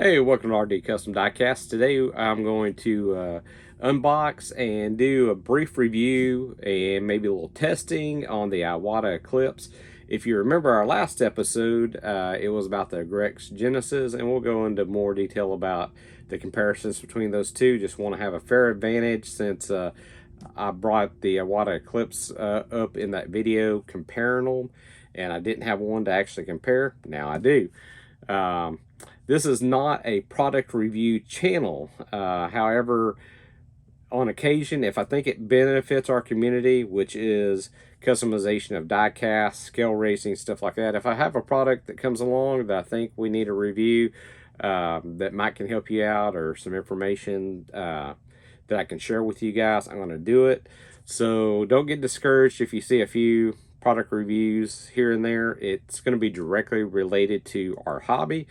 Hey, welcome to RD Custom Diecast. Today I'm going to unbox and do a brief review and maybe a little testing on the Iwata Eclipse. If you remember our last episode, it was about the Grex Genesis, and we'll go into more detail about the comparisons between those two. Just want to have a fair advantage since I brought the Iwata Eclipse up in that video comparing them, and I didn't have one to actually compare. Now I do. This is not a product review channel. However, on occasion, if I think it benefits our community, which is customization of die cast, scale racing, stuff like that, if I have a product that comes along that I think we need a review that might can help you out, or some information that I can share with you guys, I'm going to do it. So don't get discouraged if you see a few product reviews here and there. It's going to be directly related to our hobby,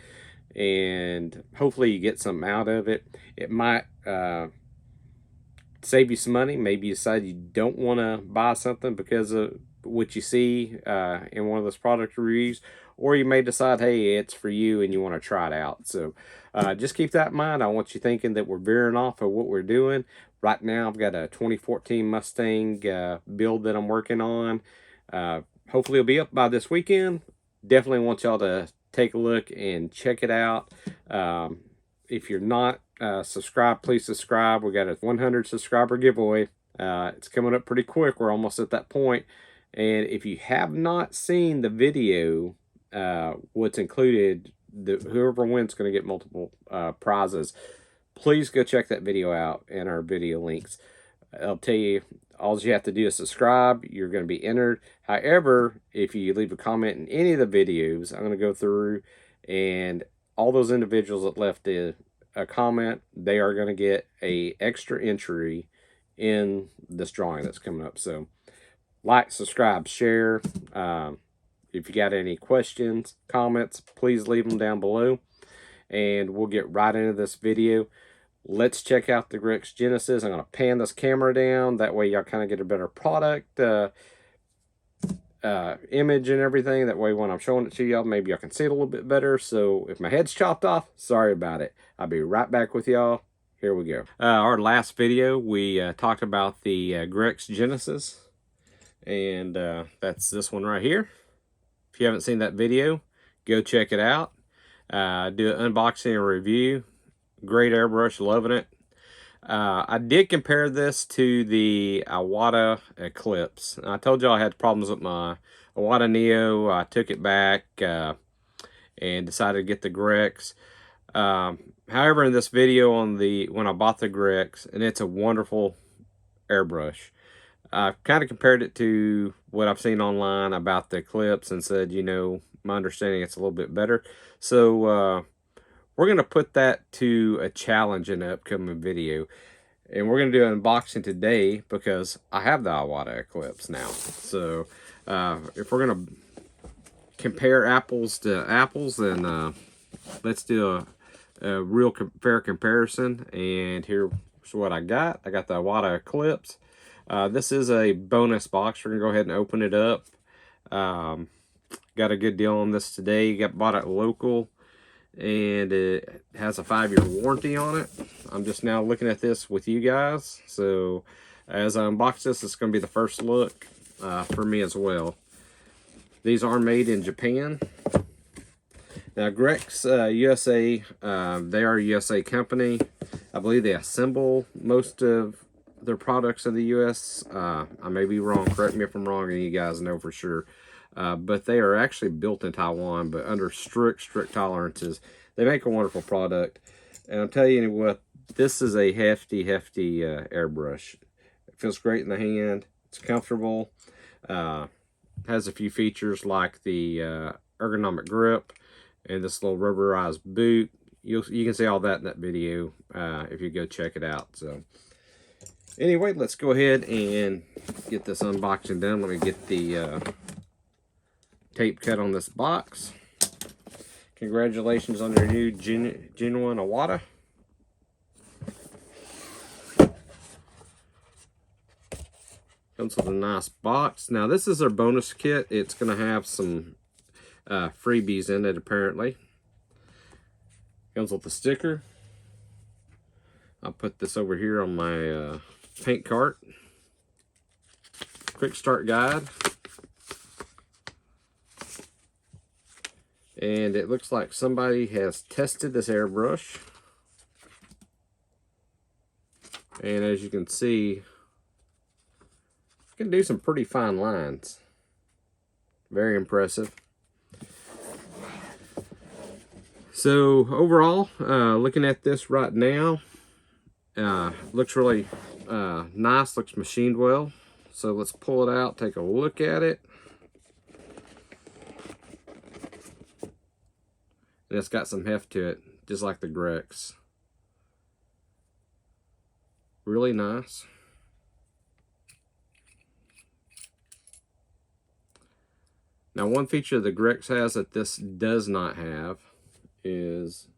and hopefully you get something out of it. It might save you some money. Maybe you decide you don't want to buy something because of what you see in one of those product reviews, or you may decide, hey, it's for you and you want to try it out. So just keep that in mind. I want you thinking that we're veering off of what we're doing. Right now I've got a 2014 Mustang build that I'm working on. Hopefully it'll be up by this weekend. Definitely want y'all to take a look and check it out. If you're not subscribed, please subscribe. We got a 100 subscriber giveaway. It's coming up pretty quick. We're almost at that point. And if you have not seen the video, what's included, whoever wins is going to get multiple prizes. Please go check that video out in our video links. I'll tell you, all you have to do is subscribe. You're going to be entered. However, if you leave a comment in any of the videos, I'm going to go through, and all those individuals that left a comment, they are going to get a extra entry in this drawing that's coming up. So like, subscribe, share. If you got any questions, comments, please leave them down below, and we'll get right into this video. Let's check out the Grex Genesis. I'm going to pan this camera down. That way y'all kind of get a better product image and everything. That way when I'm showing it to y'all, maybe y'all can see it a little bit better. So if my head's chopped off, sorry about it. I'll be right back with y'all. Here we go. Our last video, we talked about the Grex Genesis. And that's this one right here. If you haven't seen that video, go check it out. Do an unboxing and review. Great airbrush, loving it. I did compare this to the Iwata Eclipse. I told you I had problems with my Iwata Neo. I took it back and decided to get the Grex. However, in this video when I bought the Grex, and it's a wonderful airbrush. I've kind of compared it to what I've seen online about the Eclipse and said, you know, my understanding it's a little bit better. So we're going to put that to a challenge in the upcoming video. And we're going to do an unboxing today because I have the Iwata Eclipse now. So if we're going to compare apples to apples, then let's do a real fair comparison. And here's what I got. I got the Iwata Eclipse. This is a bonus box. We're going to go ahead and open it up. Got a good deal on this today. Bought it local. And it has a 5-year warranty on it. I'm just now looking at this with you guys. So as I unbox this, it's going to be the first look for me as well. These are made in Japan. Now Grex USA, they are a USA company. I believe they assemble most of their products in the US. I may be wrong. Correct me if I'm wrong, and you guys know for sure. But they are actually built in Taiwan, but under strict tolerances. They make a wonderful product. And I'll tell you what, this is a hefty airbrush. It feels great in the hand. It's comfortable. Has a few features like the ergonomic grip and this little rubberized boot. You can see all that in that video if you go check it out. So anyway, let's go ahead and get this unboxing done. Let me get the tape cut on this box. Congratulations on your new genuine Iwata. Comes with a nice box. Now this is our bonus kit. It's going to have some freebies in it apparently. Comes with the sticker. I'll put this over here on my paint cart. Quick start guide. And it looks like somebody has tested this airbrush. And as you can see, you can do some pretty fine lines. Very impressive. So overall, looking at this right now, looks really nice, looks machined well. So let's pull it out, take a look at it. And it's got some heft to it, just like the Grex. Really nice. Now, one feature the Grex has that this does not have is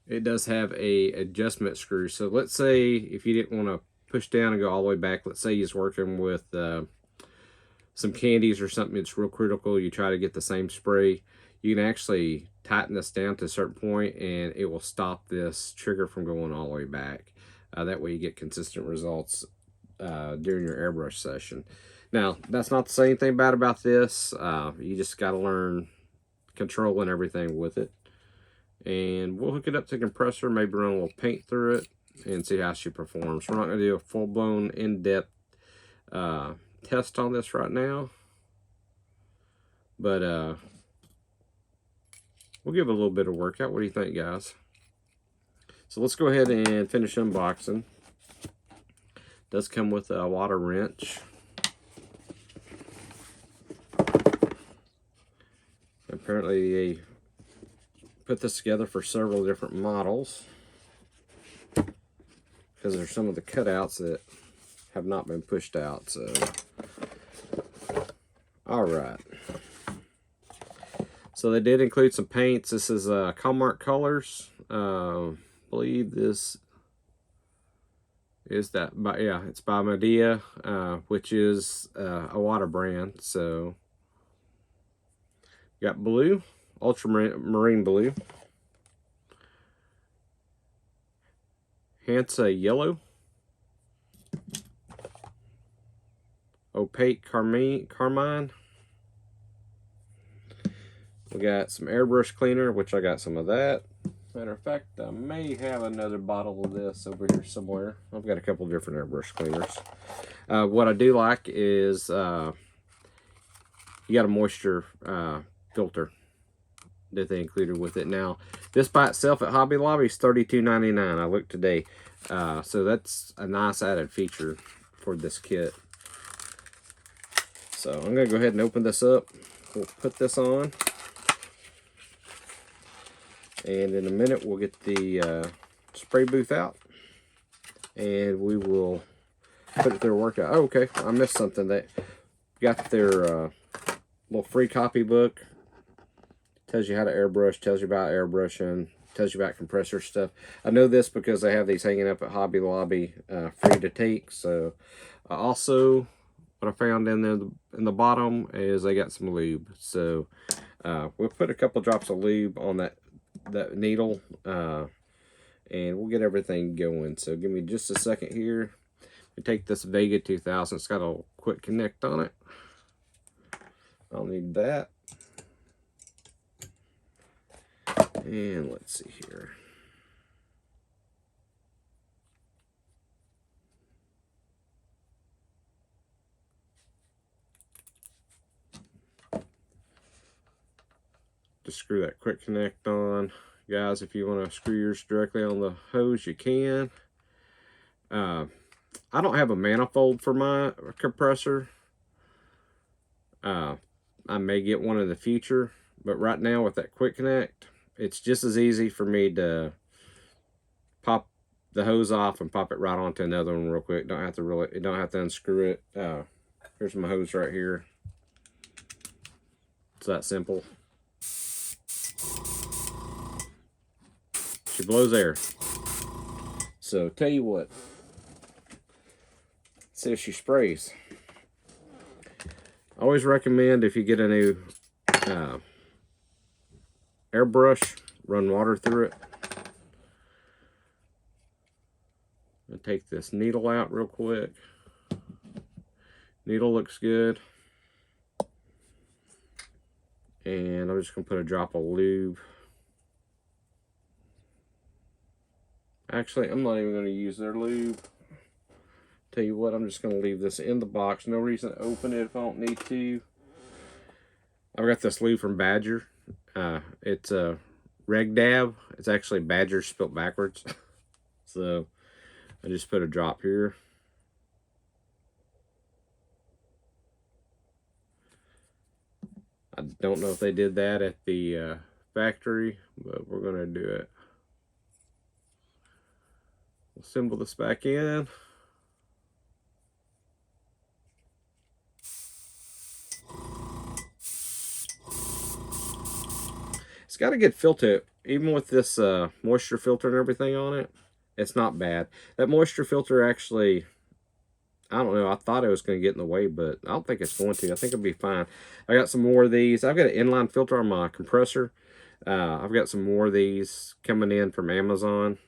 it does have a adjustment screw. So let's say if you didn't want to push down and go all the way back, let's say you're working with some candies or something that's real critical, you try to get the same spray, you can actually tighten this down to a certain point and it will stop this trigger from going all the way back. That way you get consistent results during your airbrush session. Now, that's not to say anything bad about this. You just got to learn controlling everything with it. And we'll hook it up to the compressor, maybe run a little paint through it and see how she performs. We're not going to do a full-blown in-depth test on this right now, but we'll give it a little bit of workout. What do you think, guys? So let's go ahead and finish unboxing. It does come with a water wrench. Apparently they put this together for several different models because there's some of the cutouts that have not been pushed out. So all right, so they did include some paints. This is Hallmark Colors. I believe this is that, but yeah, it's by Medea, which is a water brand. So you got blue, ultramarine blue, Hansa yellow, opaque carmine. We got some airbrush cleaner, which I got some of that. Matter of fact, I may have another bottle of this over here somewhere. I've got a couple different airbrush cleaners. What I do like is you got a moisture filter that they included with it. Now, this by itself at Hobby Lobby is $32.99. I looked today. So that's a nice added feature for this kit. So I'm going to go ahead and open this up. We'll put this on. And in a minute, we'll get the spray booth out. And we will put it through a workout. Oh, okay. I missed something. They got their little free copybook. Tells you how to airbrush, tells you about airbrushing, tells you about compressor stuff. I know this because they have these hanging up at Hobby Lobby, free to take. So also what I found in there in the bottom is they got some lube. So we'll put a couple drops of lube on that needle, and we'll get everything going. So give me just a second here. We take this Vega 2000. It's got a quick connect on it. I'll need that. And let's see here. Just screw that quick connect on. Guys, if you want to screw yours directly on the hose, you can. I don't have a manifold for my compressor. I may get one in the future, but right now with that quick connect, it's just as easy for me to pop the hose off and pop it right onto another one real quick. Don't have to unscrew it. Here's my hose right here. It's that simple. She blows air. So tell you what, see if she sprays. I always recommend if you get a new airbrush run water through it. I'll take this needle out real quick. Needle looks good. And I'm just going to put a drop of lube. Actually, I'm not even going to use their lube. Tell you what, I'm just going to leave this in the box. No reason to open it if I don't need to. I've got this lube from Badger. It's a Reg Dab. It's actually Badger spelled backwards. So I just put a drop here. I don't know if they did that at the factory, but we're going to do it. Assemble this back in. It's got a good filter, even with this moisture filter and everything on it. It's not bad. That moisture filter actually, I don't know, I thought it was going to get in the way, but I don't think it's going to. I think it'll be fine. I got some more of these. I've got an inline filter on my compressor. I've got some more of these coming in from Amazon.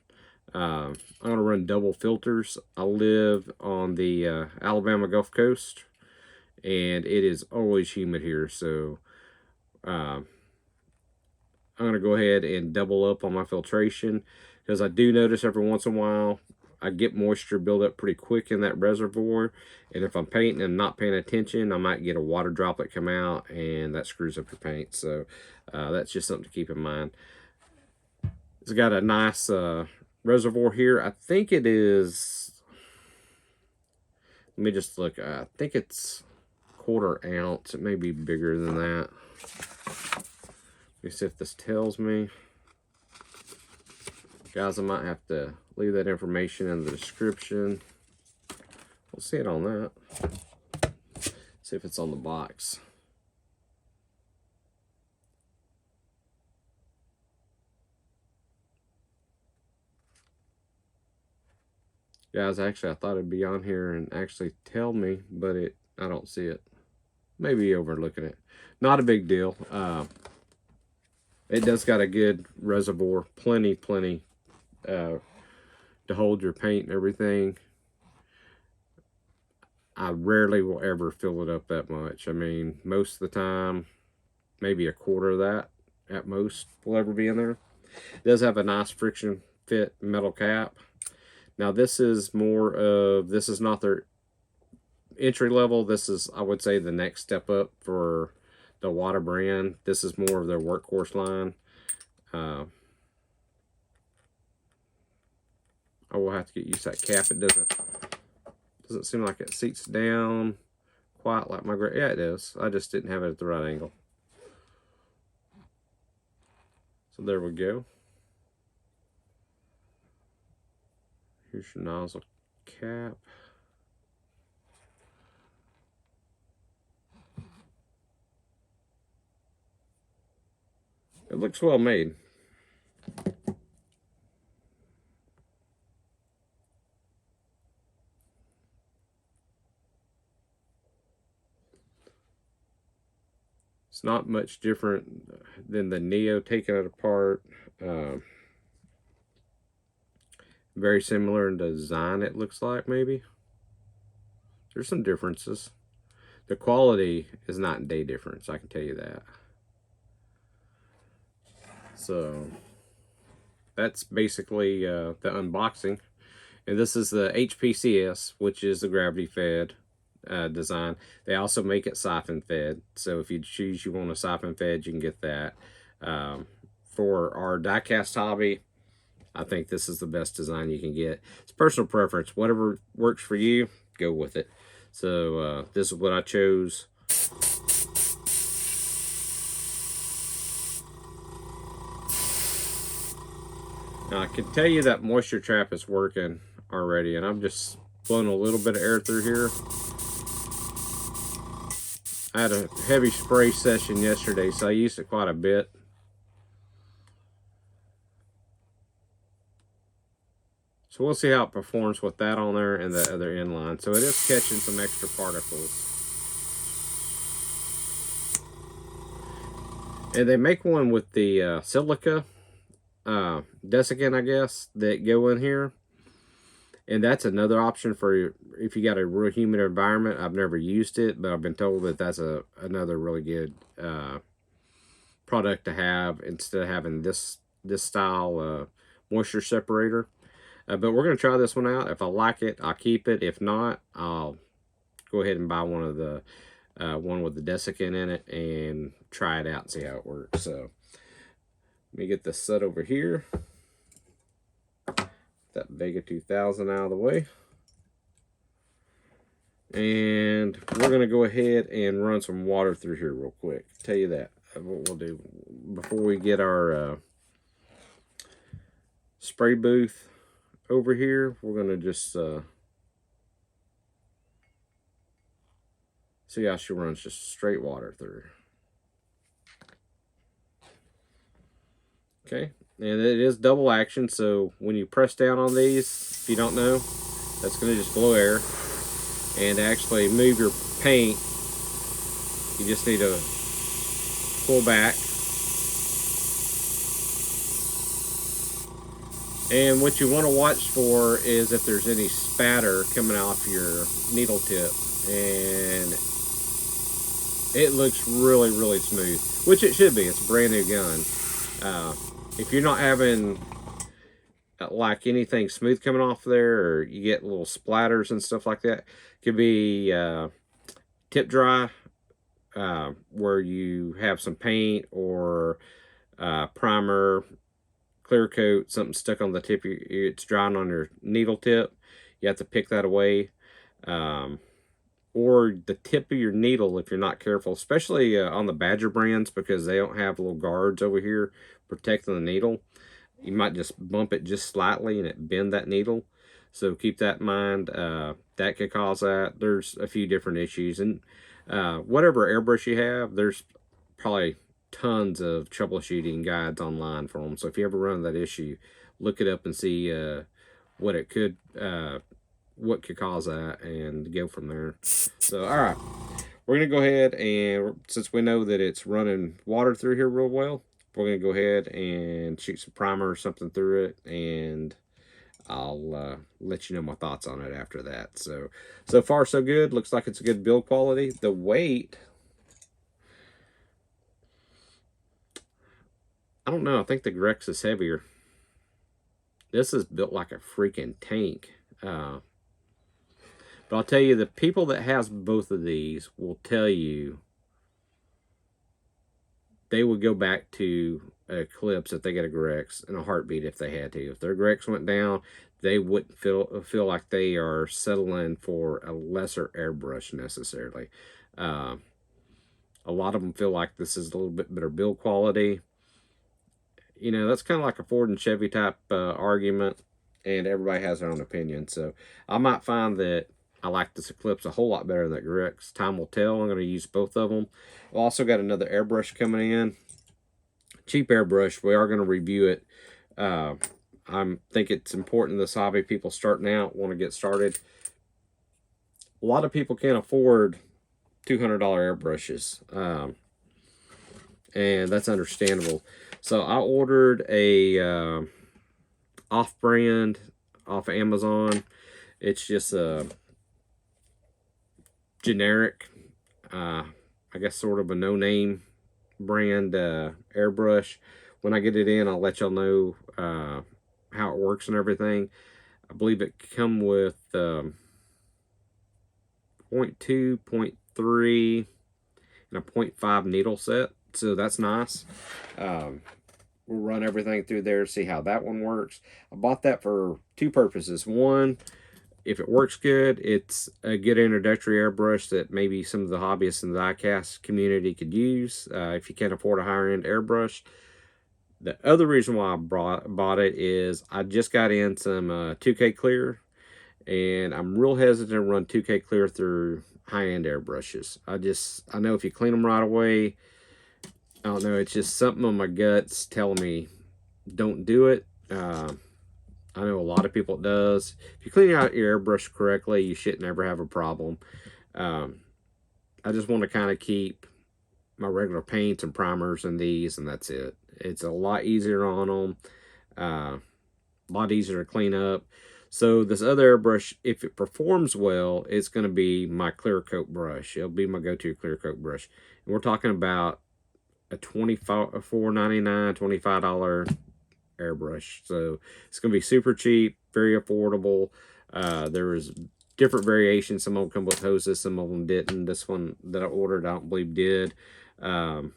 I'm going to run double filters. I live on the Alabama Gulf Coast, and it is always humid here, so I'm going to go ahead and double up on my filtration, because I do notice every once in a while I get moisture build up pretty quick in that reservoir, and if I'm painting and not paying attention, I might get a water droplet come out, and that screws up your paint. So that's just something to keep in mind. It's got a nice reservoir here. I think it is, let me just look. I think it's 1/4 ounce. It may be bigger than that. Let me see if this tells me. Guys, I might have to leave that information in the description. We'll see it on that. See if it's on the box. Guys, actually, I thought it'd be on here and actually tell me, but I don't see it. Maybe overlooking it. Not a big deal. It does got a good reservoir. Plenty to hold your paint and everything. I rarely will ever fill it up that much. I mean, most of the time, maybe 1/4 of that at most will ever be in there. It does have a nice friction fit metal cap. Now this is more of, this is not their entry level. This is, I would say, the next step up for the Iwata brand. This is more of their workhorse line. I will have to get used to that cap. It doesn't seem like it seats down quite like my Grex. Yeah, it does. I just didn't have it at the right angle. So there we go. Here's your nozzle cap. It looks well made. It's not much different than the Neo, taking it apart. Very similar in design, it looks like, maybe. There's some differences. The quality is not day difference, I can tell you that. So that's basically the unboxing. And this is the HPCS, which is the gravity fed design. They also make it siphon fed, so if you choose you want a siphon fed, you can get that. For our diecast hobby, I think this is the best design you can get. It's personal preference. Whatever works for you, go with it. So this is what I chose. Now I can tell you that moisture trap is working already, and I'm just blowing a little bit of air through here. I had a heavy spray session yesterday, so I used it quite a bit. So we'll see how it performs with that on there and the other inline. So it is catching some extra particles. And they make one with the silica. desiccant, I guess, that go in here. And that's another option for if you got a real humid environment. I've never used it, but I've been told that that's another really good product to have instead of having this style moisture separator. But we're going to try this one out. If I like it, I'll keep it. If not, I'll go ahead and buy one of the one with the desiccant in it and try it out and see how it works. So let me get this set over here. That Vega 2000 out of the way. And we're going to go ahead and run some water through here real quick. Tell you that. What we'll do before we get our spray booth over here, we're going to just see how she runs just straight water through. Okay, and it is double action, so when you press down on these, if you don't know, that's going to just blow air. And to actually move your paint, you just need to pull back. And what you want to watch for is if there's any spatter coming off your needle tip. And it looks really, really smooth, which it should be. It's a brand new gun. If you're not having like anything smooth coming off there, or you get little splatters and stuff like that, it could be tip dry, where you have some paint or primer, clear coat, something stuck on the tip. It's drying on your needle tip. You have to pick that away. Or the tip of your needle if you're not careful, especially on the Badger brands, because they don't have little guards over here protecting the needle. You might just bump it just slightly and it bend that needle. So keep that in mind. That could cause that. There's a few different issues. And whatever airbrush you have, there's probably tons of troubleshooting guides online for them. So if you ever run that issue, look it up and see what it could what could cause that and go from there. So all right, we're gonna go ahead, and since we know that it's running water through here real well, we're gonna go ahead and shoot some primer or something through it, and I'll let you know my thoughts on it after that. So far so good. Looks like it's a good build quality. The weight, I don't know, I think the Grex is heavier. This is built like a freaking tank. But I'll tell you, the people that has both of these will tell you they would go back to Eclipse if they get a Grex in a heartbeat if they had to. If their Grex went down, they wouldn't feel like they are settling for a lesser airbrush necessarily. A lot of them feel like this is a little bit better build quality. You know, that's kind of like a Ford and Chevy type argument, and everybody has their own opinion. So I might find that I like this Eclipse a whole lot better than that Grex. Time will tell. I'm going to use both of them. I've also got another airbrush coming in. Cheap airbrush. We are going to review it. I think it's important in this hobby. People starting out want to get started. A lot of people can't afford $200 airbrushes. And that's understandable. So I ordered a off-brand off of Amazon. It's just a generic, I guess sort of a no-name brand airbrush. When I get it in, I'll let y'all know how it works and everything. I believe it come with 0.2, 0.3, and a 0.5 needle set. So that's nice. We'll run everything through there, see how that one works. I bought that for two purposes. One, if it works good, it's a good introductory airbrush that maybe some of the hobbyists in the diecast community could use if you can't afford a higher end airbrush. The other reason why I bought it is I just got in some 2K clear, and I'm real hesitant to run 2K clear through high end airbrushes. I know if you clean them right away, I don't know, it's just something on my gut's telling me don't do it. I know a lot of people it does. If you clean out your airbrush correctly, you should never have a problem. I just want to kind of keep my regular paints and primers and these, and that's it. It's a lot easier on them. A lot easier to clean up. So this other airbrush, if it performs well, it's going to be my clear coat brush. It'll be my go-to clear coat brush. And we're talking about a $24.99, $25 airbrush. So it's going to be super cheap, very affordable. There's different variations. Some of them come with hoses, some of them didn't. This one that I ordered, I don't believe did. But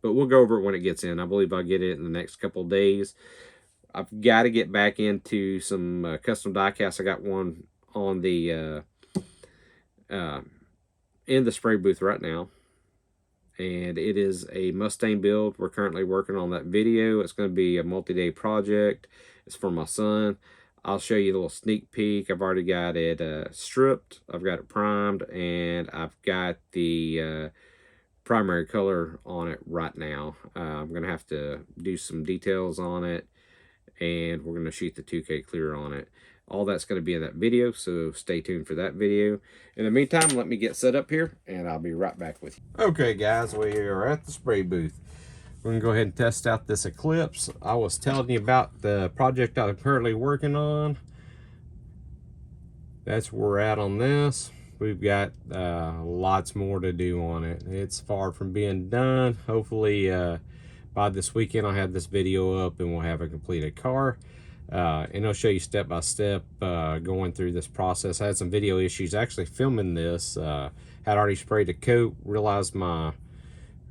we'll go over it when it gets in. I believe I'll get it in the next couple of days. I've got to get back into some custom diecast. I got one on the in the spray booth right now, and it is a Mustang build. We're currently working on that video. It's going to be a multi-day project. It's for my son. I'll show you a little sneak peek. I've already got it stripped. I've got it primed, and I've got the primary color on it right now. I'm going to have to do some details on it, and we're going to shoot the 2K clear on it. All that's going to be in that video, so stay tuned for that video. In the meantime, let me get set up here, and I'll be right back with you. Okay, guys, we are at the spray booth. We're going to go ahead and test out this Eclipse. I was telling you about the project I'm currently working on. That's where we're at on this. We've got lots more to do on it. It's far from being done. Hopefully, by this weekend, I'll have this video up and we'll have a completed car. And I'll show you step by step going through this process. I had some video issues actually filming this. Had already sprayed a coat, realized my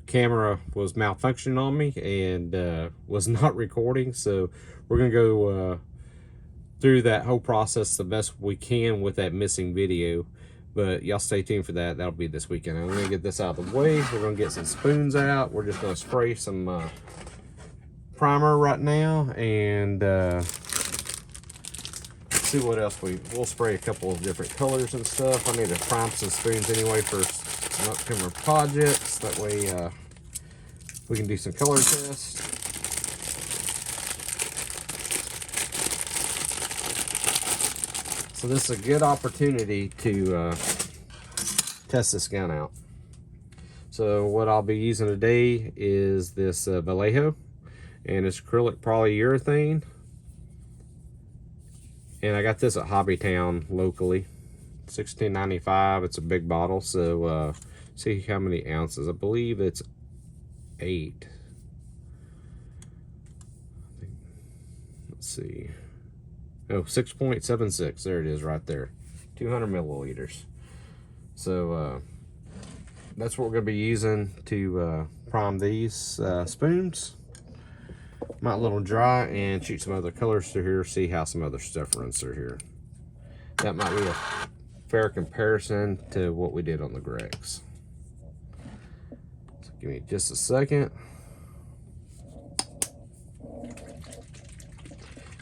camera was malfunctioning on me and was not recording. So we're gonna go through that whole process the best we can with that missing video. But y'all stay tuned for that. That'll be this weekend. I'm gonna get this out of the way. We're gonna get some spoons out. We're just gonna spray some primer right now, and see what else we'll spray a couple of different colors and stuff. I need to prime some spoons anyway for some upcoming projects. That way we can do some color tests. So this is a good opportunity to test this gun out. So what I'll be using today is this Vallejo, and it's acrylic polyurethane. And I got this at Hobbytown locally, $16.95. It's a big bottle, so see how many ounces. I believe it's 8. Let's see. Oh, 6.76. There it is right there. 200 milliliters. So that's what we're going to be using to prime these spoons. Might a little dry and shoot some other colors through here, see how some other stuff runs through here. That might be a fair comparison to what we did on the Grex. So give me just a second.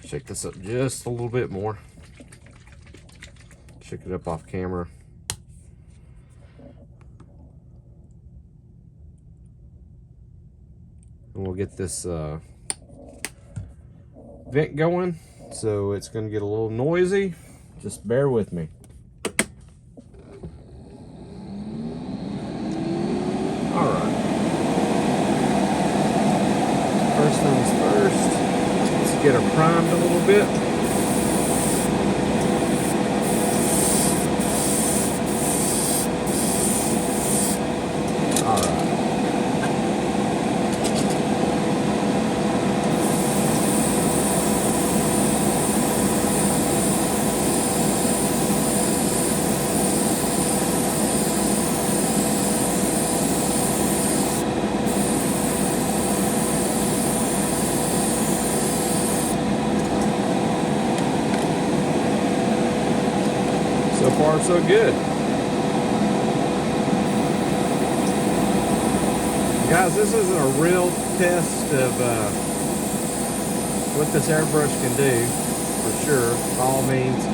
Shake this up just a little bit more. Shake it up off camera. And we'll get this vent going, so it's going to get a little noisy. Just bear with me. All right. First things first, let's get her primed a little bit. All right. So far, so good. Guys, this isn't a real test of what this airbrush can do, for sure, by all means.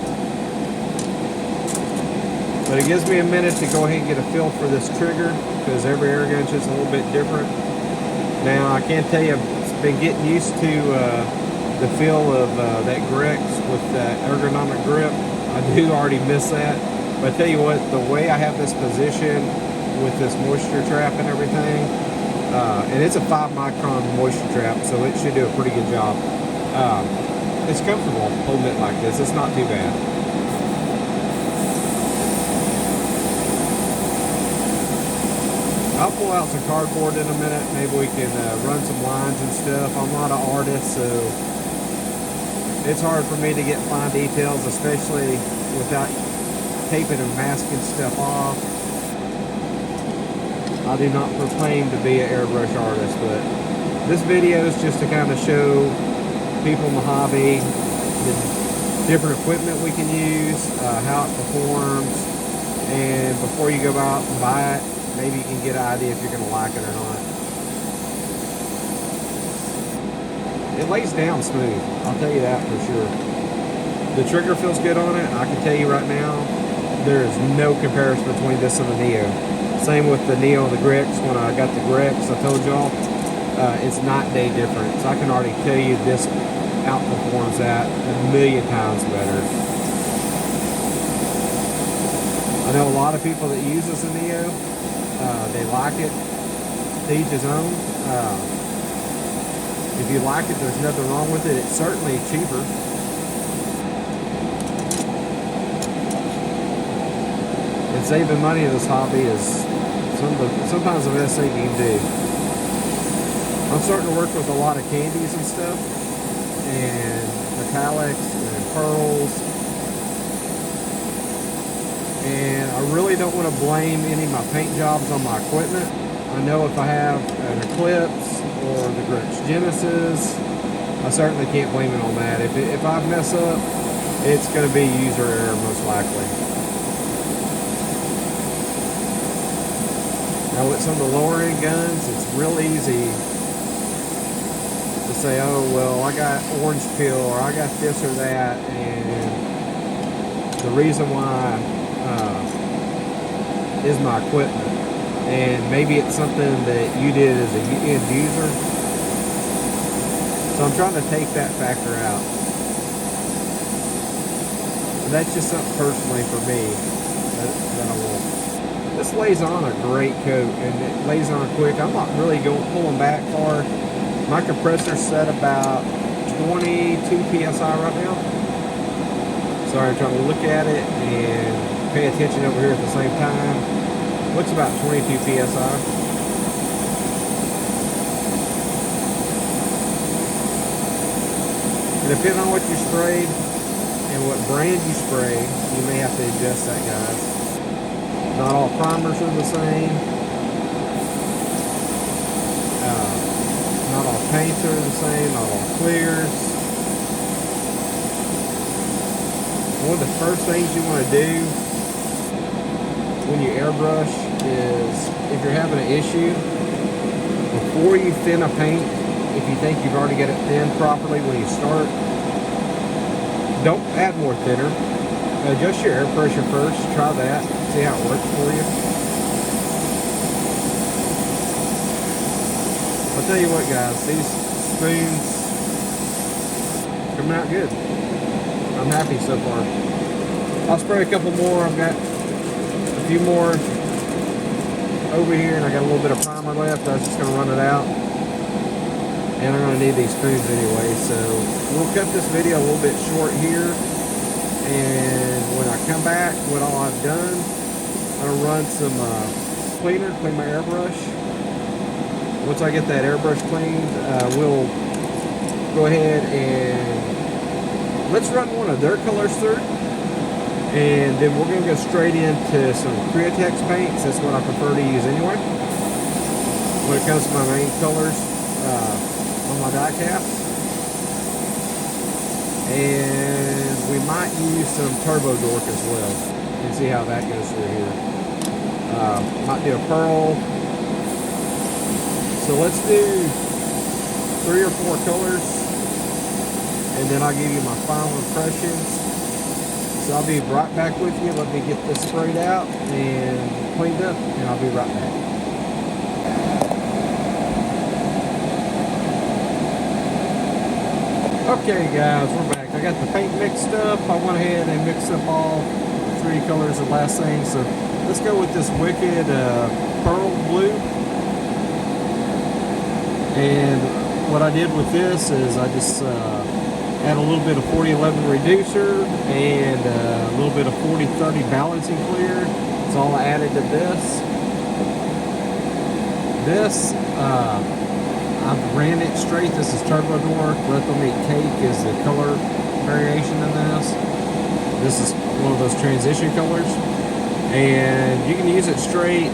But it gives me a minute to go ahead and get a feel for this trigger, because every air gun's just a little bit different. Now, I can't tell you, I've been getting used to the feel of that Grex with that ergonomic grip. I do already miss that. But I tell you what, the way I have this position with this moisture trap and everything, and it's a 5 micron moisture trap, so it should do a pretty good job. It's comfortable holding it like this. It's not too bad. I'll pull out some cardboard in a minute. Maybe we can run some lines and stuff. I'm not an artist, so it's hard for me to get fine details, especially without taping and masking stuff off. I do not proclaim to be an airbrush artist, but this video is just to kind of show people in the hobby the different equipment we can use, how it performs, and before you go out and buy it, maybe you can get an idea if you're going to like it or not. It lays down smooth, I'll tell you that for sure. The trigger feels good on it. I can tell you right now, there is no comparison between this and the Neo. Same with the Neo and the Grex. When I got the Grex, I told y'all, it's night and day difference. I can already tell you this outperforms that 1,000,000 times better. I know a lot of people that use this in Neo, they like it, to each his own. If you like it, there's nothing wrong with it. It's certainly cheaper. And saving money in this hobby is sometimes the best thing you can do. I'm starting to work with a lot of candies and stuff, and metallics and pearls. And I really don't want to blame any of my paint jobs on my equipment. I know if I have an Eclipse or the Grex Genesis, I certainly can't blame it on that. If I mess up, it's going to be user error most likely. Now with some of the lower end guns, it's real easy to say, oh well, I got orange peel or I got this or that, and the reason why is my equipment. And maybe it's something that you did as an end user. So I'm trying to take that factor out. And that's just something personally for me that I want. This lays on a great coat, and it lays on quick. I'm not really pulling back far. My compressor's set about 22 PSI right now. Sorry, I'm trying to look at it and pay attention over here at the same time. Looks about 22 PSI. And depending on what you sprayed and what brand you spray, you may have to adjust that, guys. Not all primers are the same. Not all paints are the same. Not all clears. One of the first things you want to do when you airbrush is, if you're having an issue, before you thin a paint, if you think you've already got it thinned properly when you start, don't add more thinner. Adjust your air pressure first, try that, see how it works for you. I'll tell you what, guys, these spoons coming out good. I'm happy so far. I'll spray a couple more. I've got a few more over here, and I got a little bit of primer left. I was just going to run it out, and I'm going to need these spoons anyway, so we'll cut this video a little bit short here, and when I come back, what all I've done, I'm going to run some clean my airbrush. Once I get that airbrush cleaned, we'll go ahead and let's run one of their colors through. And then we're going to go straight into some Createx paints. That's what I prefer to use anyway when it comes to my main colors on my die cast. And we might use some Turbo Dork as well and see how that goes through here. Might do a pearl. So let's do 3 or 4 colors, and then I'll give you my final impressions. So I'll be right back with you. Let me get this sprayed out and cleaned up, and I'll be right back. Okay guys, we're back. I got the paint mixed up. I went ahead and mixed up all 3 colors the last thing. So let's go with this wicked pearl blue. And what I did with this is I just Add a little bit of 4011 reducer and a little bit of 4030 balancing clear. It's all added to this. This, I've ran it straight. This is Turbo Dork. Little Meat Cake is the color variation in this. This is one of those transition colors. And you can use it straight.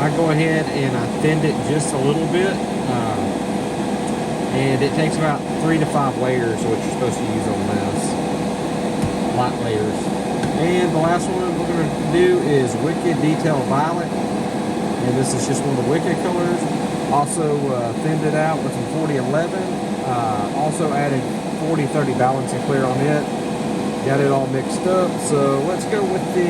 I go ahead and I thinned it just a little bit. And it takes about 3 to 5 layers, what you're supposed to use on this. Light layers. And the last one we're going to do is Wicked Detail Violet. And this is just one of the Wicked colors. Also thinned it out with some 4011. Also added 4030 balancing clear on it. Got it all mixed up. So let's go with the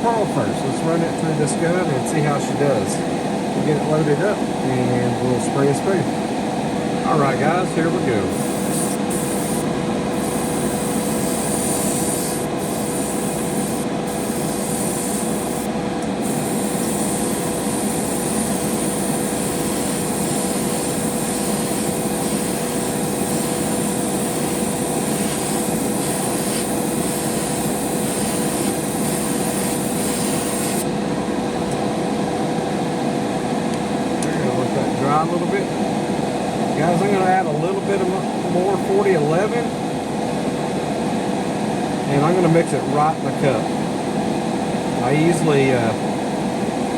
pearl first. Let's run it through this gun and see how she does. We'll get it loaded up and we'll spray and spray. Alright guys, here we go. A little bit. Guys, I'm going to add a little bit of more 4011 and I'm going to mix it right in the cup. I usually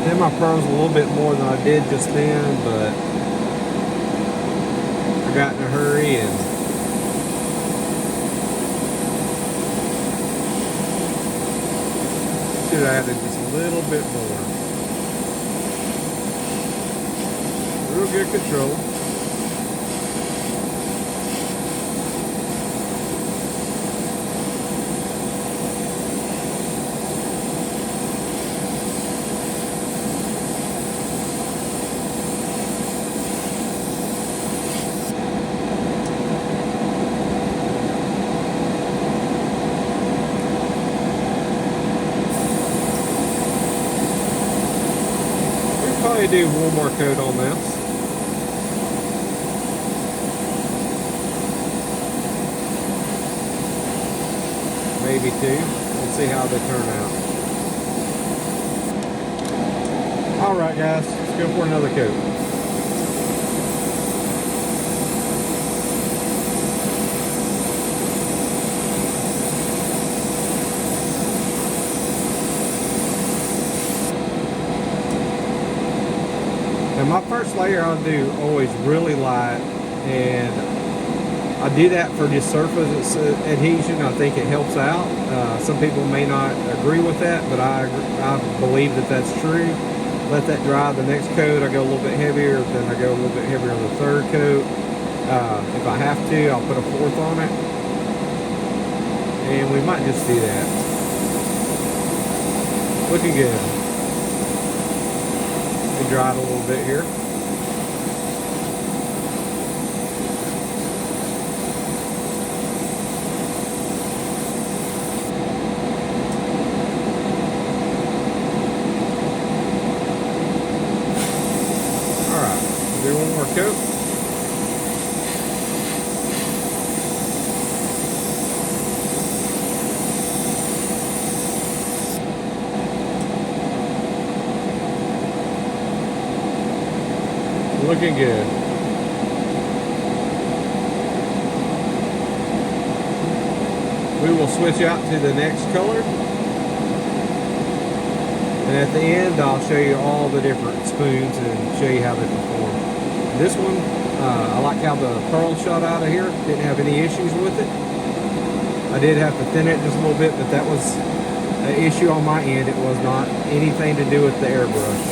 thin my pearls a little bit more than I did just then, but I got in a hurry and should have added just a little bit more. Real good control. We'll probably do one more coat on this. Maybe 2. We'll see how they turn out. Alright guys, let's go for another coat. And my first layer I'll do always really light, and I do that for just surface adhesion. I think it helps out. Some people may not agree with that, but I believe that that's true. Let that dry. The next coat I go a little bit heavier, then I go a little bit heavier on the third coat. If I have to, I'll put a 4th on it. And we might just do that. Looking good. Let me dry it a little bit here. Do one more coat. Looking good. We will switch out to the next color. And at the end, I'll show you all the different spoons and show you how they perform. This one, I like how the pearl shot out of here. Didn't have any issues with it. I did have to thin it just a little bit, but that was an issue on my end. It was not anything to do with the airbrush.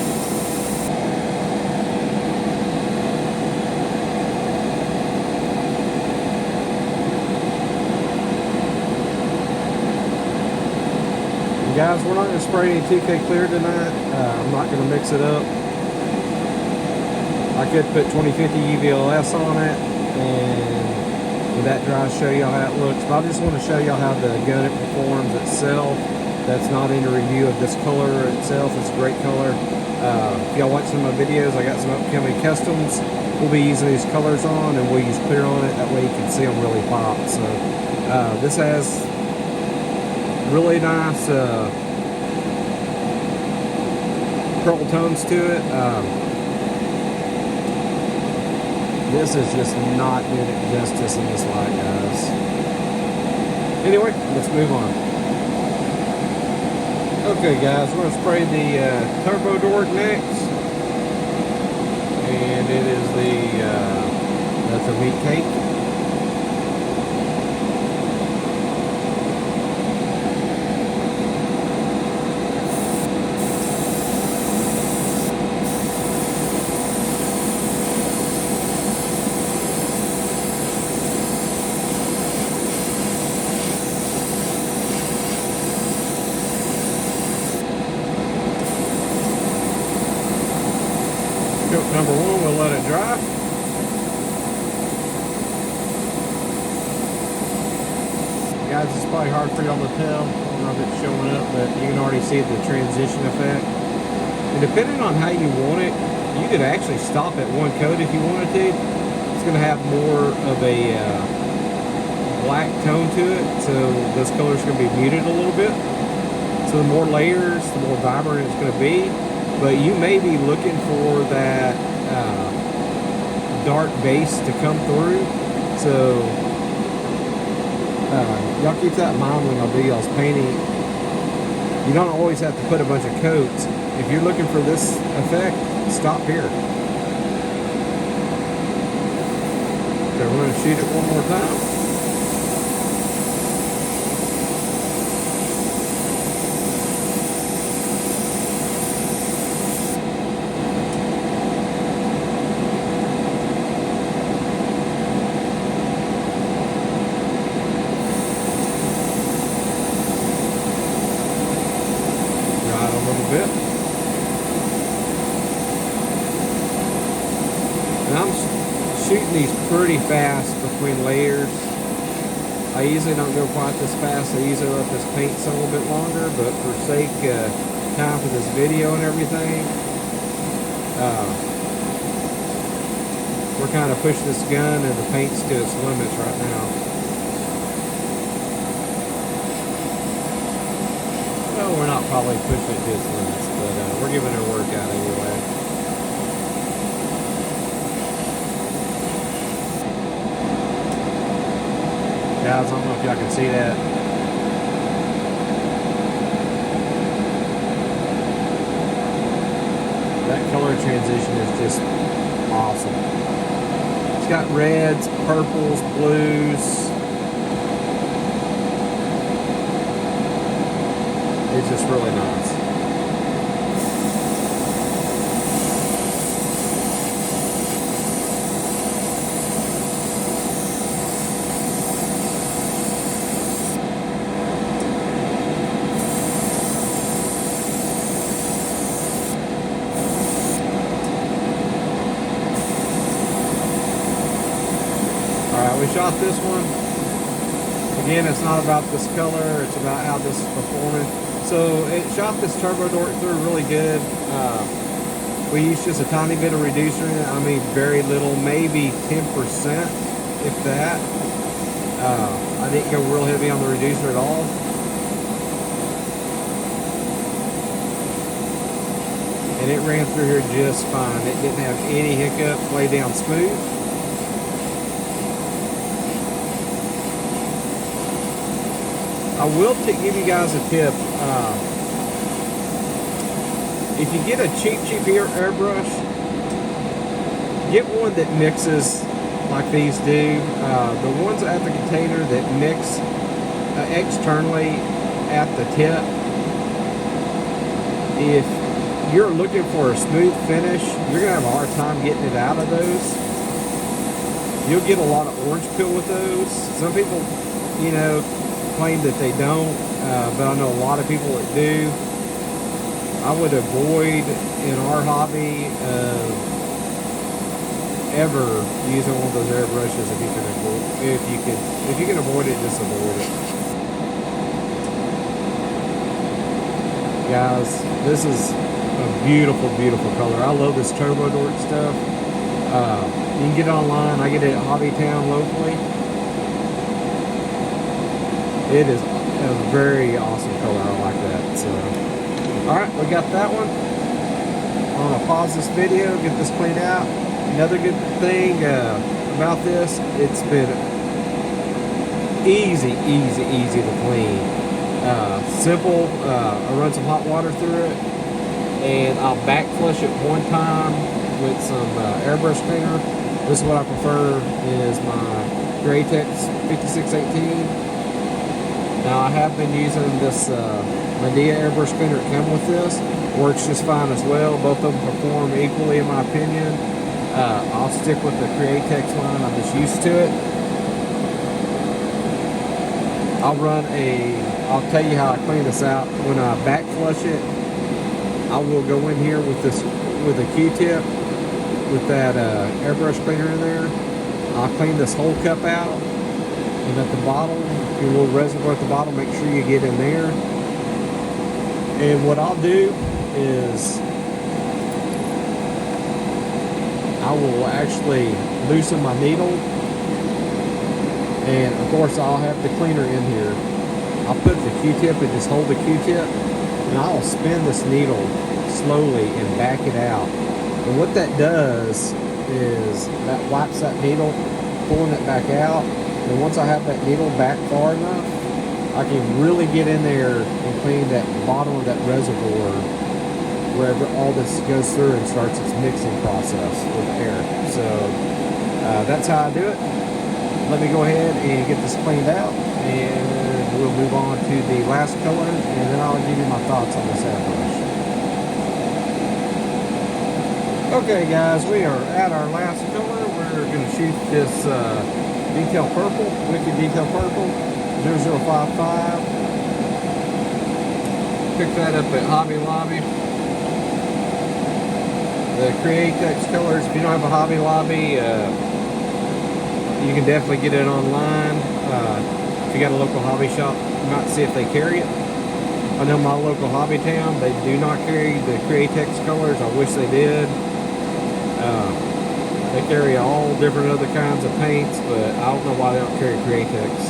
And guys, we're not going to spray any 2K clear tonight. I'm not going to mix it up. I could put 2050 UVLS on it, and with that dry, show y'all how it looks. But I just want to show y'all how the gun performs itself. That's not any review of this color itself. It's a great color. If y'all watch some of my videos, I got some upcoming customs we'll be using these colors on, and we'll use clear on it. That way you can see them really pop. So this has really nice pearl tones to it. This is just not doing it justice in this light, guys. Anyway, let's move on. Okay, guys, we're gonna spray the turbo dork next, and it is the that's a meat cake. Number one, we'll let it dry. Guys, it's probably hard for y'all to tell. I don't know if it's showing up, but you can already see the transition effect. And depending on how you want it, you could actually stop at one coat if you wanted to. It's going to have more of a black tone to it, so this color's going to be muted a little bit. So the more layers, the more vibrant it's going to be. But you may be looking for that dark base to come through. So y'all keep that in mind when y'all do y'all's painting. You don't always have to put a bunch of coats. If you're looking for this effect, stop here. So we're going to shoot it one more time. Bit. And I'm shooting these pretty fast between layers. I usually don't go quite this fast. I usually let this paint sit a little bit longer, but for sake time for this video and everything, we're kind of pushing this gun and the paint's to its limits right now. We're not probably pushing it to its limits, but we're giving it a workout anyway. Guys, I don't know if y'all can see that. That color transition is just awesome. It's got reds, purples, blues. It's just really nice. Alright, we shot this one. Again, it's not about this color, it's about how this is performing. So it shot this turbo dork through really good. We used just a tiny bit of reducer in it. I mean, very little, maybe 10%, if that. I didn't go real heavy on the reducer at all. And it ran through here just fine. It didn't have any hiccups, laid down smooth. I will give you guys a tip. If you get a cheap airbrush, get one that mixes like these do. The ones at the container that mix externally at the tip, if you're looking for a smooth finish, you're going to have a hard time getting it out of those. You'll get a lot of orange peel with those. Some people, you know, claim that they don't, but I know a lot of people that do. I would avoid in our hobby ever using one of those airbrushes if you can if you can avoid it, just avoid it. Guys, this is a Beautiful, beautiful color. I love this Turbo Dork stuff. You can get it online. I get it at Hobbytown locally. It is a very awesome color. I like that. So, all right, we got that one. I'm gonna pause this video, get this cleaned out. Another good thing about this, it's been easy to clean. Simple. I run some hot water through it, and I'll back flush it one time with some airbrush cleaner. This is what I prefer, is my Grex 5618. Now I have been using this Medea airbrush cleaner that comes with this. Works just fine as well. Both of them perform equally in my opinion. I'll stick with the Grex line. I'm just used to it. I'll tell you how I clean this out. When I back flush it, I will go in here with a Q-tip with that airbrush cleaner in there. I'll clean this whole cup out, and at the bottom, your little reservoir at the bottom, make sure you get in there. And what I'll do is I will actually loosen my needle, and of course I'll have the cleaner in here. I'll put the Q-tip and just hold the Q-tip, and I'll spin this needle slowly and back it out. And what that does is that wipes that needle, pulling it back out. And once I have that needle back far enough, I can really get in there and clean that bottom of that reservoir, wherever all this goes through and starts its mixing process with air. So that's how I do it. Let me go ahead and get this cleaned out, and we'll move on to the last color, and then I'll give you my thoughts on this airbrush. Okay guys, we are at our last color. We're going to shoot this Detail Purple, Wicked Detail Purple, 0055. Picked that up at Hobby Lobby. The Createx colors, if you don't have a Hobby Lobby, you can definitely get it online. If you got a local hobby shop, you might see if they carry it. I know my local Hobbytown, they do not carry the Createx colors. I wish they did. They carry all different other kinds of paints, but I don't know why they don't carry Createx.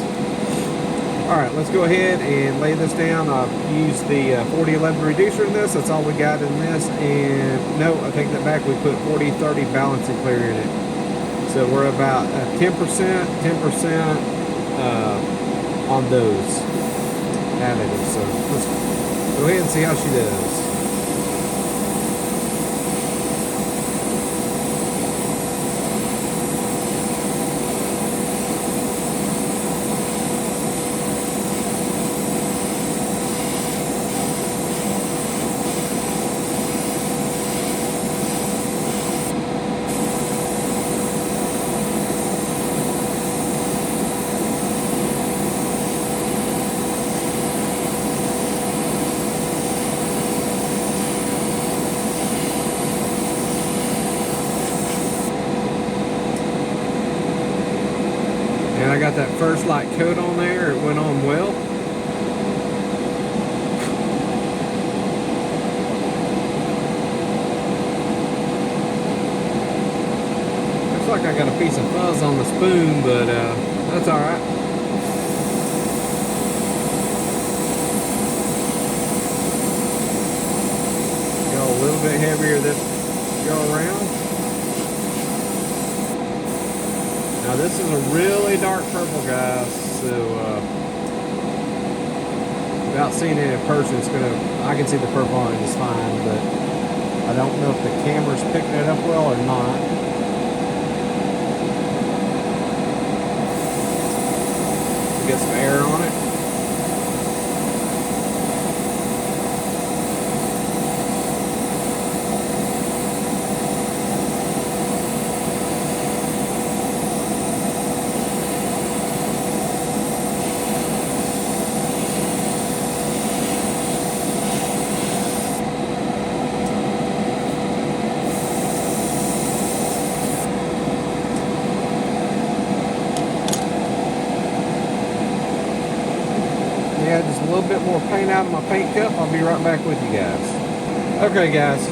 Alright, let's go ahead and lay this down. I've used the 4011 reducer in this. That's all we got in this. And no, I take that back. We put 4030 balancing clear in it. So we're about 10% on those additives. So let's go ahead and see how she does. And I got that first light coat on there. It went on well. Looks like I got a piece of fuzz on the spoon, but that's alright. Go a little bit heavier this go around. Now this is a really dark purple, guys, so without seeing it in person, I can see the purple on it just fine, but I don't know if the camera's picking it up well or not. Get some air on it. Just a little bit more paint out of my paint cup. I'll be right back with you guys. Okay guys,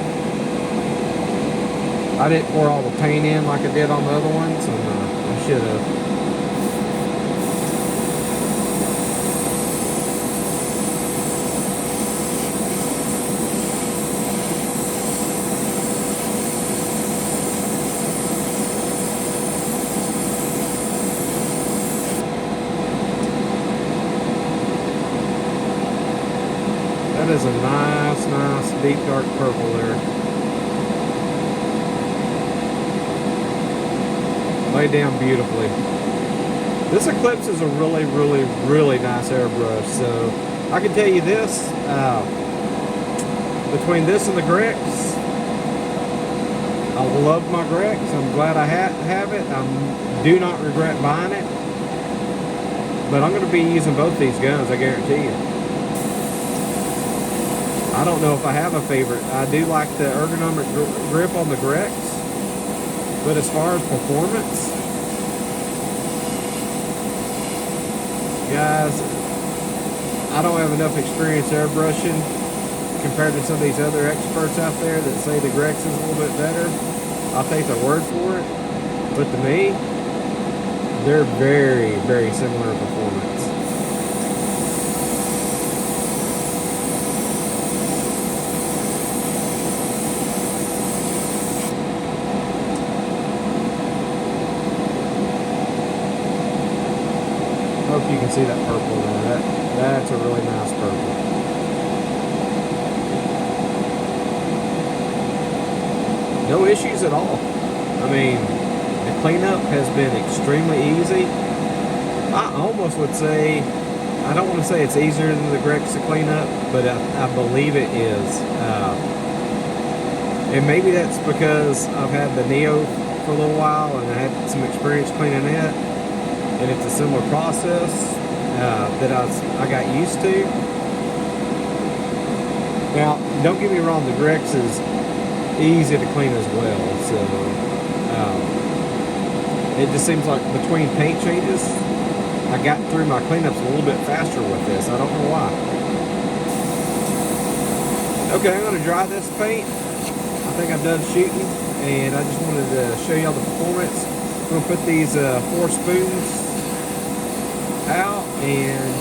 I didn't pour all the paint in like I did on the other ones, and I should have. That is a nice deep dark purple there. Laid down beautifully. This Eclipse is a really nice airbrush. So I can tell you this, between this and the Grex, I love my Grex. I'm glad I have it. I do not regret buying it. But I'm going to be using both these guns, I guarantee you. I don't know if I have a favorite. I do like the ergonomic grip on the Grex, but as far as performance, guys, I don't have enough experience airbrushing compared to some of these other experts out there that say the Grex is a little bit better. I'll take their word for it, but to me, they're very similar in performance. Hope you can see that purple there. That's a really nice purple. No issues at all. I mean, the cleanup has been extremely easy. I almost would say, I don't want to say it's easier than the Grex to clean up, but I believe it is. And maybe that's because I've had the Neo for a little while and I had some experience cleaning it. And it's a similar process that I got used to. Now, don't get me wrong, the Grex is easy to clean as well. So it just seems like between paint changes, I got through my cleanups a little bit faster with this. I don't know why. Okay, I'm going to dry this paint. I think I'm done shooting, and I just wanted to show y'all the performance. I'm going to put these 4 spoons out and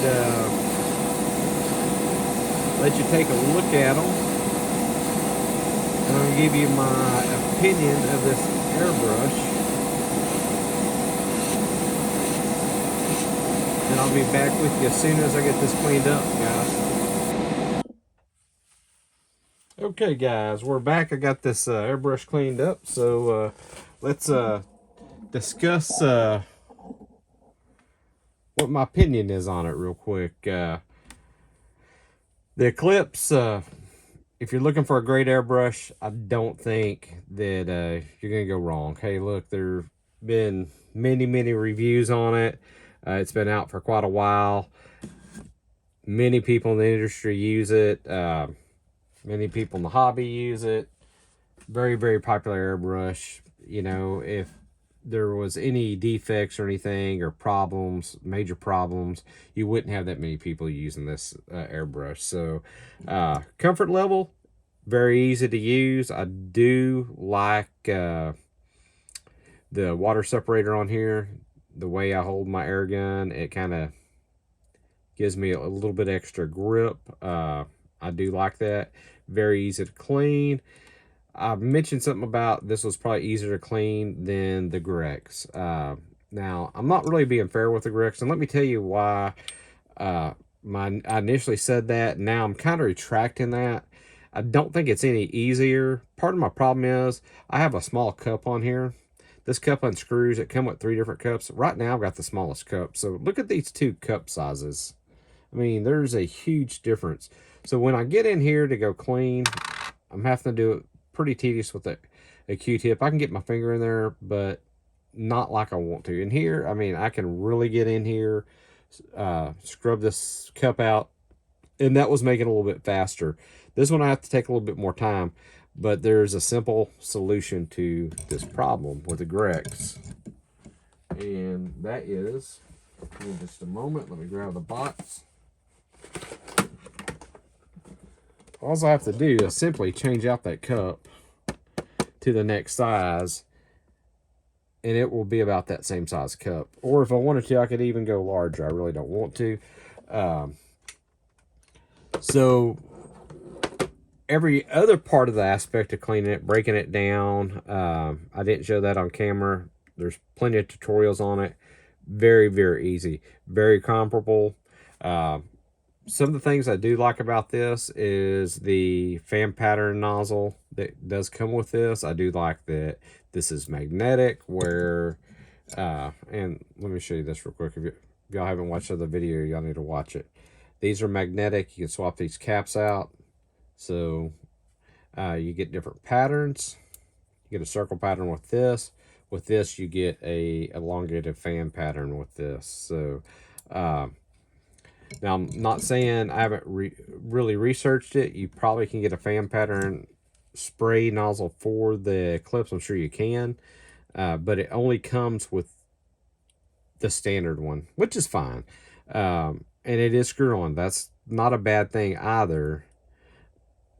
let you take a look at them. And I'm going to give you my opinion of this airbrush. And I'll be back with you as soon as I get this cleaned up, guys. Okay, guys, we're back. I got this airbrush cleaned up, so let's discuss what my opinion is on it real quick. The Eclipse, if you're looking for a great airbrush, I don't think that you're going to go wrong. Hey, look, there have been many reviews on it. It's been out for quite a while. Many people in the industry use it. Many people in the hobby use it. Very popular airbrush. You know, if there was any defects or anything or problems, major problems, you wouldn't have that many people using this airbrush. So comfort level, very easy to use. I do like the water separator on here. The way I hold my air gun, it kind of gives me a little bit extra grip. I do like that. Very easy to clean. I mentioned something about this was probably easier to clean than the Grex. Now, I'm not really being fair with the Grex, and let me tell you why I initially said that. Now I'm kind of retracting that. I don't think it's any easier. Part of my problem is I have a small cup on here. This cup unscrews. It comes with 3 different cups. Right now, I've got the smallest cup. So look at these 2 cup sizes. I mean, there's a huge difference. So when I get in here to go clean, I'm having to do it pretty tedious with a Q-tip. I can get my finger in there, but not like I want to. In here, I mean, I can really get in here, scrub this cup out, and that was making it a little bit faster. This one I have to take a little bit more time, but there's a simple solution to this problem with the Grex. And that is, in just a moment, let me grab the box. All I have to do is simply change out that cup to the next size, and it will be about that same size cup. Or if I wanted to, I could even go larger. I really don't want to. So every other part of the aspect of cleaning it, breaking it down, I didn't show that on camera. There's plenty of tutorials on it. Very, very easy. Very comparable. Some of the things I do like about this is the fan pattern nozzle that does come with this. I do like that this is magnetic, where, and let me show you this real quick. If y'all haven't watched the video, y'all need to watch it. These are magnetic. You can swap these caps out. So you get different patterns. You get a circle pattern with this. With this, you get a elongated fan pattern with this. So now, I'm not saying I haven't really researched it. You probably can get a fan pattern spray nozzle for the Eclipse. I'm sure you can. But it only comes with the standard one, which is fine. And it is screw-on. That's not a bad thing either.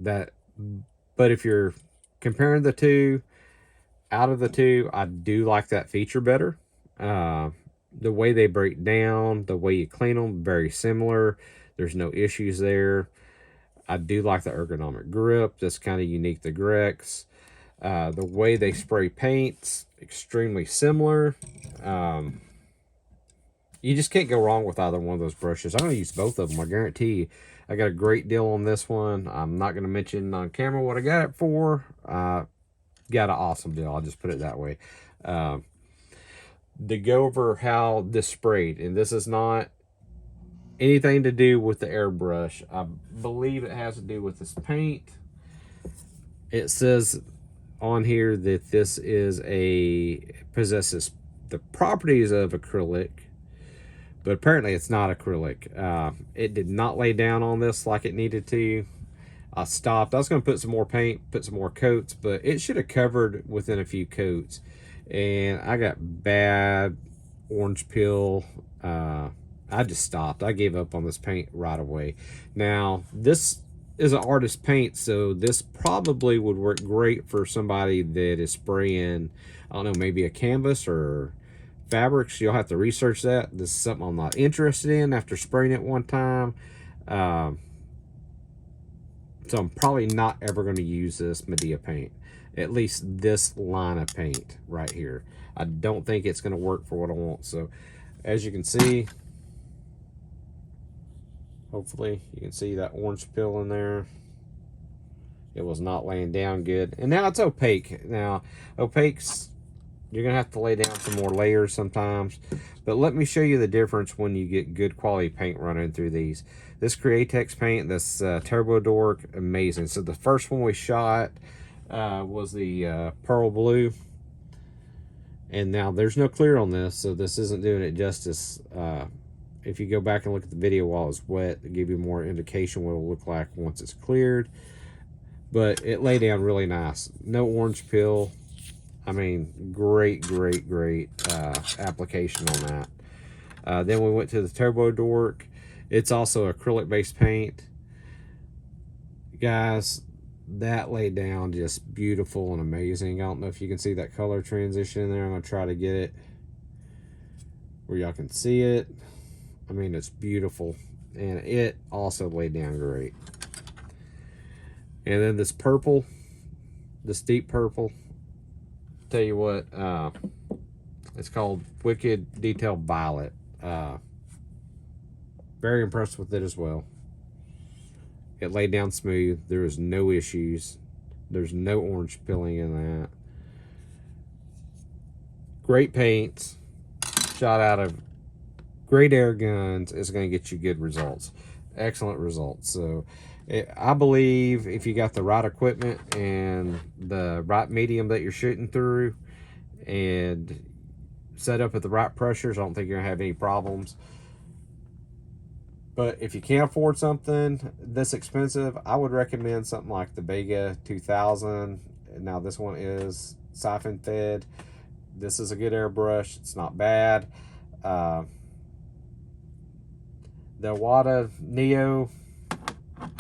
But if you're comparing the two, out of the two, I do like that feature better. The way they break down, the way you clean them, very similar. There's no issues there. I do like the ergonomic grip. That's kind of unique to Grex. The way they spray paints, extremely similar. You just can't go wrong with either one of those brushes. I'm going to use both of them. I guarantee you. I got a great deal on this one. I'm not going to mention on camera what I got it for. Got an awesome deal. I'll just put it that way. To go over how this sprayed, and this is not anything to do with the airbrush. I believe it has to do with this paint. It says on here that this is possesses the properties of acrylic, but apparently it's not acrylic. It did not lay down on this like it needed to. I stopped. I was going to put some more paint, put some more coats, but it should have covered within a few coats. And I got bad orange peel. I just stopped. I gave up on this paint right away. Now, this is an artist paint, so this probably would work great for somebody that is spraying, I don't know, maybe a canvas or fabrics. You'll have to research that. This is something I'm not interested in after spraying it one time. So I'm probably not ever going to use this Medea paint. At least this line of paint right here. I don't think it's going to work for what I want. So as you can see, hopefully you can see that orange peel in there. It was not laying down good. And now it's opaque. Now, opaques, you're going to have to lay down some more layers sometimes. But let me show you the difference when you get good quality paint running through these. This Createx paint, this Turbo Dork, amazing. So the first one we shot was the pearl blue. And now there's no clear on this, so this isn't doing it justice. If you go back and look at the video while it's wet, it'll give you more indication what it'll look like once it's cleared. But it lay down really nice. No orange peel. I mean, great application on that. Then we went to the Turbo Dork. It's also acrylic based paint. Guys, that laid down just beautiful and amazing. I don't know if you can see that color transition in there. I'm going to try to get it where y'all can see it. I mean, it's beautiful. And it also laid down great. And then this purple, this deep purple, tell you what, it's called Wicked Detail Violet. Very impressed with it as well. It laid down smooth. There was no issues. There's no orange peeling in that. Great paints. Shot out of great air guns. Is going to get you good results. Excellent results. So I believe if you got the right equipment and the right medium that you're shooting through and set up at the right pressures, I don't think you're going to have any problems. But if you can't afford something this expensive, I would recommend something like the Bega 2000. Now this one is siphon fed. This is a good airbrush. It's not bad. The Iwata Neo.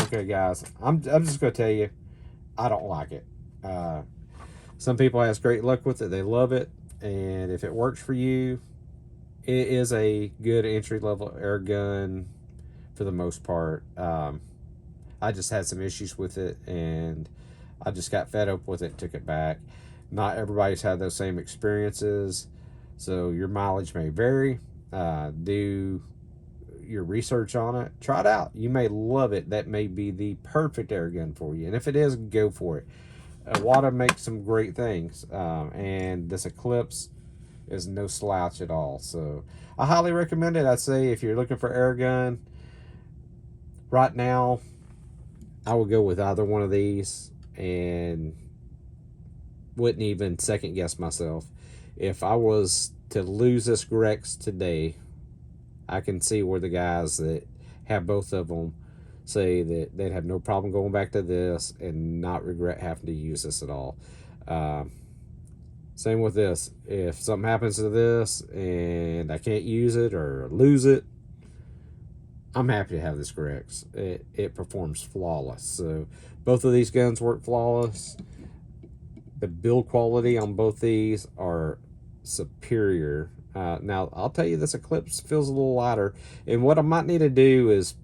Okay, guys, I'm just gonna tell you, I don't like it. Some people has great luck with it. They love it. And if it works for you, it is a good entry level air gun for the most part. I just had some issues with it, and I just got fed up with it, took it back. Not everybody's had those same experiences, so your mileage may vary. Do your research on it. Try it out. You may love it. That may be the perfect air gun for you. And if it is, go for it. Iwata makes some great things, and this Eclipse is no slouch at all. So I highly recommend it. I'd say if you're looking for air gun right now, I would go with either one of these and wouldn't even second guess myself. If I was to lose this Grex today, I can see where the guys that have both of them say that they'd have no problem going back to this and not regret having to use this at all. Same with this. If something happens to this and I can't use it or lose it, I'm happy to have this Grex. It performs flawless. So both of these guns work flawless. The build quality on both these are superior. Now, I'll tell you, this Eclipse feels a little lighter. And what I might need to do is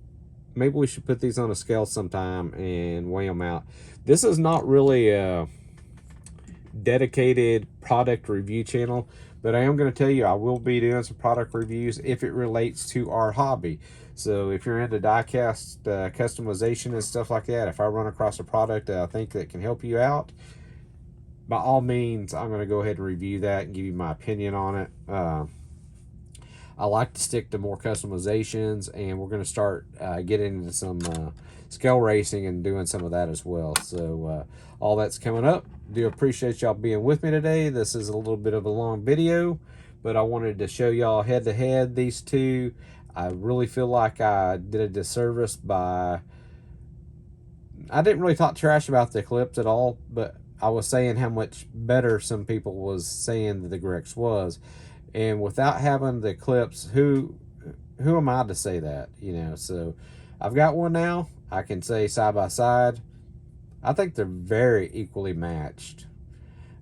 maybe we should put these on a scale sometime and weigh them out. This is not really a dedicated product review channel, but I am going to tell you I will be doing some product reviews if it relates to our hobby. So if you're into diecast customization and stuff like that, if I run across a product that I think that can help you out, by all means, I'm going to go ahead and review that and give you my opinion on it. I like to stick to more customizations, and we're going to start getting into some scale racing and doing some of that as well. So all that's coming up. Do appreciate y'all being with me today. This is a little bit of a long video, but I wanted to show y'all head to head these two. I really feel like I did a disservice by, I didn't really talk trash about the Eclipse at all, but I was saying how much better some people was saying that the Grex was. And without having the Eclipse, who am I to say that? You know, so I've got one now. I can say side by side, I think they're very equally matched.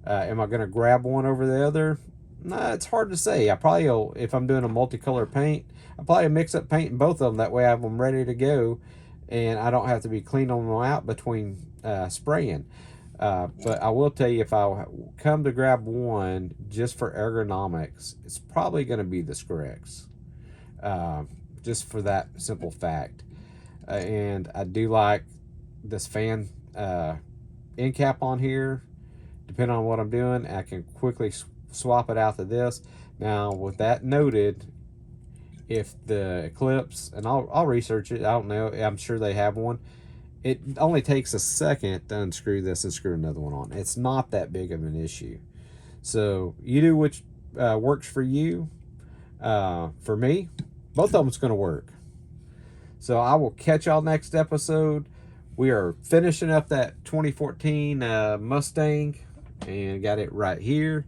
Am I going to grab one over the other? Nah, it's hard to say. I probably will, if I'm doing a multicolor paint, I'll probably mix up paint in both of them. That way I have them ready to go, and I don't have to be cleaning them out between spraying. But I will tell you, if I come to grab one just for ergonomics, it's probably going to be the Grex. Just for that simple fact. And I do like this fan end cap on here. Depending on what I'm doing, I can quickly swap it out to this. Now, with that noted, if the Eclipse, and I'll research it, I don't know, I'm sure they have one. It only takes a second to unscrew this and screw another one on. It's not that big of an issue. So you do which works for you. For me, both of them's going to work. So I will catch y'all next episode. We are finishing up that 2014 Mustang, and got it right here.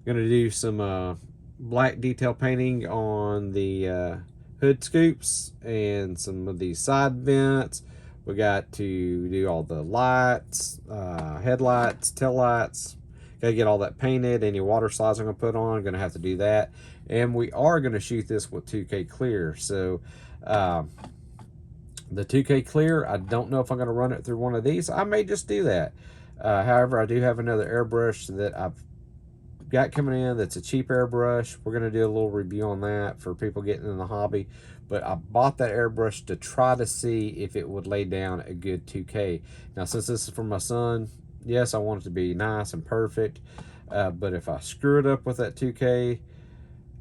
Going to do some black detail painting on the hood scoops and some of these side vents. We got to do all the lights, headlights, tail lights. Got to get all that painted. Any water slides I'm going to put on, I'm going to have to do that. And we are going to shoot this with 2K clear. So the 2K clear, I don't know if I'm going to run it through one of these. I may just do that. However, I do have another airbrush that I've got coming in that's a cheap airbrush. We're going to do a little review on that for people getting in the hobby. But I bought that airbrush to try to see if it would lay down a good 2K. Now, since this is for my son, yes, I want it to be nice and perfect. But if I screw it up with that 2K,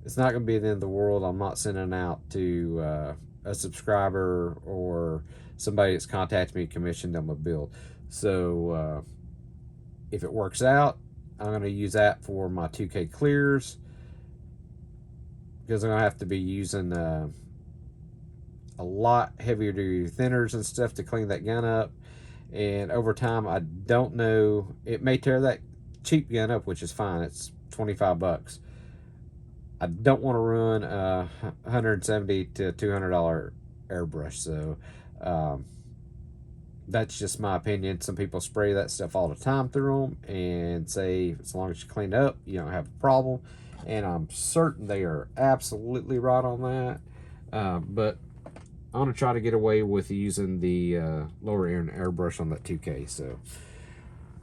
it's not going to be the end of the world. I'm not sending out to a subscriber or somebody that's contacted me, commissioned them a build. So if it works out, I'm going to use that for my 2K clears, because I'm going to have to be using a lot heavier duty thinners and stuff to clean that gun up. And over time, I don't know, it may tear that cheap gun up, which is fine. It's $25. I don't want to run a $170 to $200 airbrush. So That's just my opinion. Some people spray that stuff all the time through them and say as long as you clean it up, you don't have a problem. And I'm certain they are absolutely right on that. But I'm going to try to get away with using the lower end airbrush on that 2K. So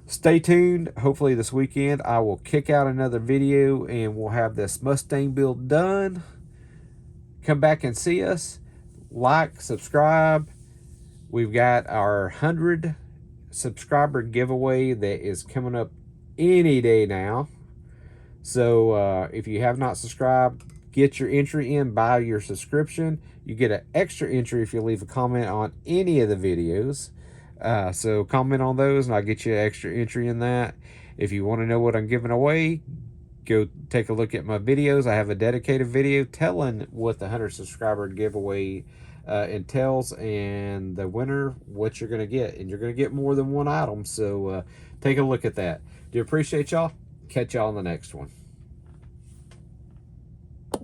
stay tuned. Hopefully this weekend I will kick out another video and we'll have this Mustang build done. Come back and see us. Like, subscribe. We've got our 100 subscriber giveaway that is coming up any day now. So if you have not subscribed, get your entry in by your subscription. You get an extra entry if you leave a comment on any of the videos. So comment on those and I'll get you an extra entry in that. If you want to know what I'm giving away, go take a look at my videos. I have a dedicated video telling what the 100 subscriber giveaway entails and the winner, what you're going to get. And you're going to get more than one item. So take a look at that. Do appreciate y'all. Catch y'all on the next one.